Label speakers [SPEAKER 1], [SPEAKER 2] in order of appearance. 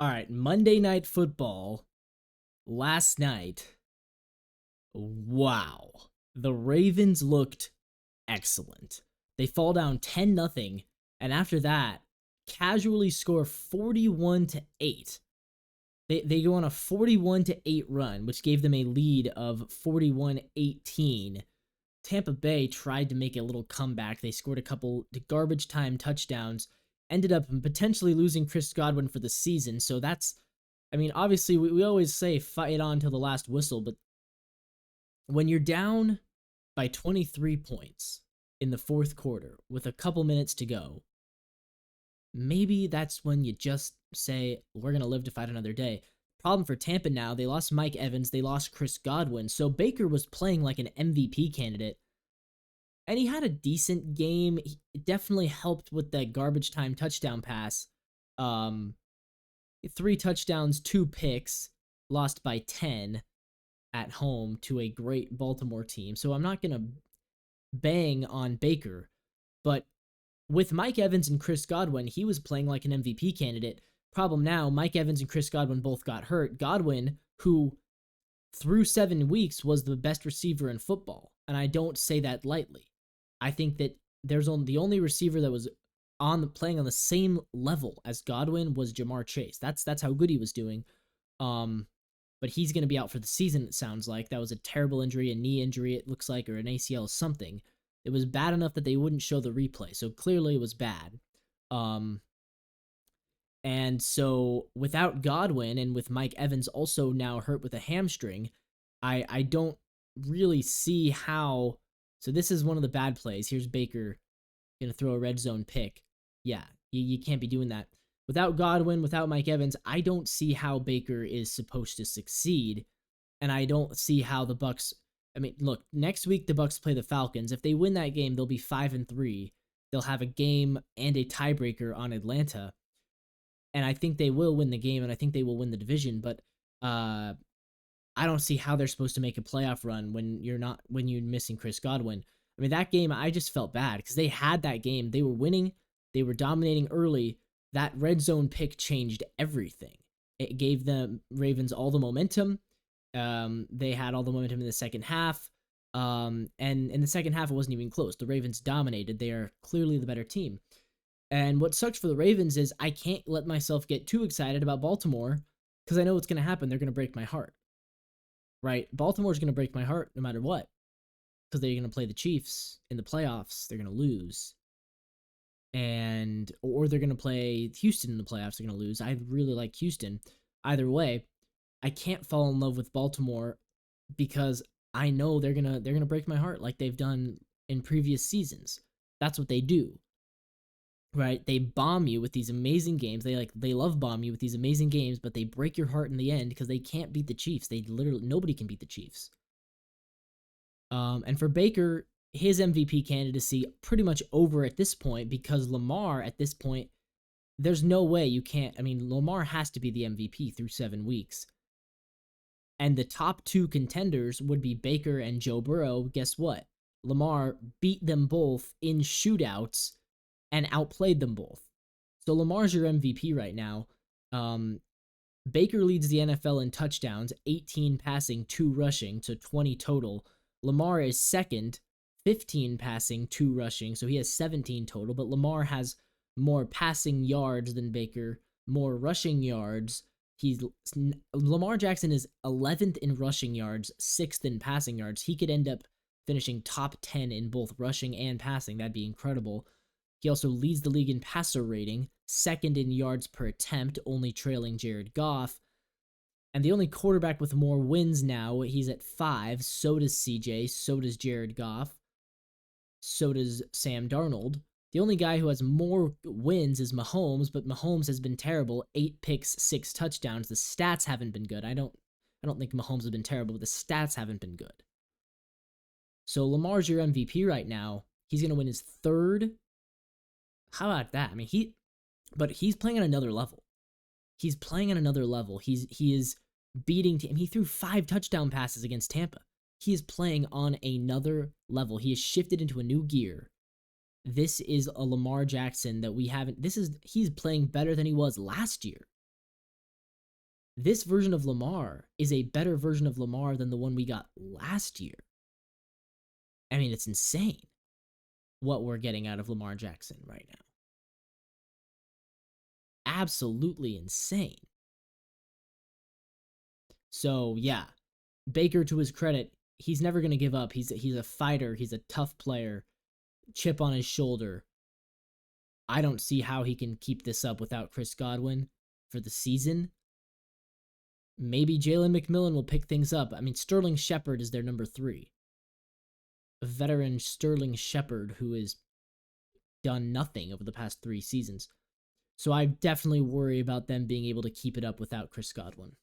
[SPEAKER 1] All right, Monday Night Football last night. Wow. The Ravens looked excellent. They fall down 10-0, and after that, casually score 41 to 8. They go on a 41 to 8 run, which gave them a lead of 41-18. Tampa Bay tried to make a little comeback. They scored a couple garbage time touchdowns, ended up potentially losing Chris Godwin for the season. So that's, I mean, obviously we always say fight on till the last whistle, but when you're down by 23 points in the fourth quarter with a couple minutes to go, maybe that's when you just say, we're going to live to fight another day. Problem for Tampa now, they lost Mike Evans, they lost Chris Godwin, so Baker was playing like an MVP candidate, and he had a decent game. He definitely helped with that garbage time touchdown pass. 3 touchdowns, 2 picks, lost by 10 at home to a great Baltimore team. So I'm not going to bang on Baker, but with Mike Evans and Chris Godwin, he was playing like an MVP candidate. Problem now, Mike Evans and Chris Godwin both got hurt. Godwin, who through 7 weeks was the best receiver in football, and I don't say that lightly. I think that the only receiver that was playing on the same level as Godwin was Jamar Chase. That's how good he was doing. But he's going to be out for the season, it sounds like. That was a terrible injury, a knee injury, it looks like, or an ACL, something. It was bad enough that they wouldn't show the replay, so clearly it was bad. And so without Godwin and with Mike Evans also now hurt with a hamstring, I don't really see how. So this is one of the bad plays. Here's Baker going to throw a red zone pick. Yeah, you can't be doing that. Without Godwin, without Mike Evans, I don't see how Baker is supposed to succeed. And I don't see how the Bucs. I mean, look, next week the Bucs play the Falcons. If they win that game, they'll be 5-3. They'll have a game and a tiebreaker on Atlanta. And I think they will win the game, and I think they will win the division, but I don't see how they're supposed to make a playoff run when you're missing Chris Godwin. I mean, that game, I just felt bad because they had that game. They were winning. They were dominating early. That red zone pick changed everything. It gave the Ravens all the momentum. They had all the momentum in the second half. And in the second half, it wasn't even close. The Ravens dominated. They are clearly the better team. And what sucks for the Ravens is I can't let myself get too excited about Baltimore because I know what's going to happen. They're going to break my heart. Right? Baltimore's going to break my heart no matter what because they're going to play the Chiefs in the playoffs. They're going to lose. Or they're going to play Houston in the playoffs. They're going to lose. I really like Houston. Either way, I can't fall in love with Baltimore because I know they're going to break my heart like they've done in previous seasons. That's what they do. Right? They bomb you with these amazing games. They love bomb you with these amazing games, but they break your heart in the end because they can't beat the Chiefs. Nobody can beat the Chiefs. And for Baker, his MVP candidacy pretty much over at this point because Lamar at this point, there's no way you can't. I mean, Lamar has to be the MVP through 7 weeks. And the top 2 contenders would be Baker and Joe Burrow. Guess what? Lamar beat them both in shootouts and outplayed them both. So Lamar's your MVP right now. Baker leads the NFL in touchdowns, 18 passing, 2 rushing, so 20 total. Lamar is second, 15 passing, 2 rushing, so he has 17 total, but Lamar has more passing yards than Baker, more rushing yards. Lamar Jackson is 11th in rushing yards, 6th in passing yards. He could end up finishing top 10 in both rushing and passing. That'd be incredible. He also leads the league in passer rating, 2nd in yards per attempt, only trailing Jared Goff. And the only quarterback with more wins now, he's at 5. So does CJ, so does Jared Goff, so does Sam Darnold. The only guy who has more wins is Mahomes, but Mahomes has been terrible. 8 picks, 6 touchdowns. The stats haven't been good. I don't think Mahomes has been terrible, but the stats haven't been good. So Lamar's your MVP right now. He's going to win his 3rd. How about that? I mean, he's playing at another level. He is beating team. He threw 5 touchdown passes against Tampa. He is playing on another level. He has shifted into a new gear. This is a Lamar Jackson that we haven't. He's playing better than he was last year. This version of Lamar is a better version of Lamar than the one we got last year. I mean, it's insane what we're getting out of Lamar Jackson right now. Absolutely insane. So, yeah, Baker, to his credit, he's never going to give up. He's a fighter. He's a tough player. Chip on his shoulder. I don't see how he can keep this up without Chris Godwin for the season. Maybe Jalen McMillan will pick things up. I mean, Sterling Shepard is their number 3. A veteran Sterling Shepard who has done nothing over the past 3 seasons. So I definitely worry about them being able to keep it up without Chris Godwin.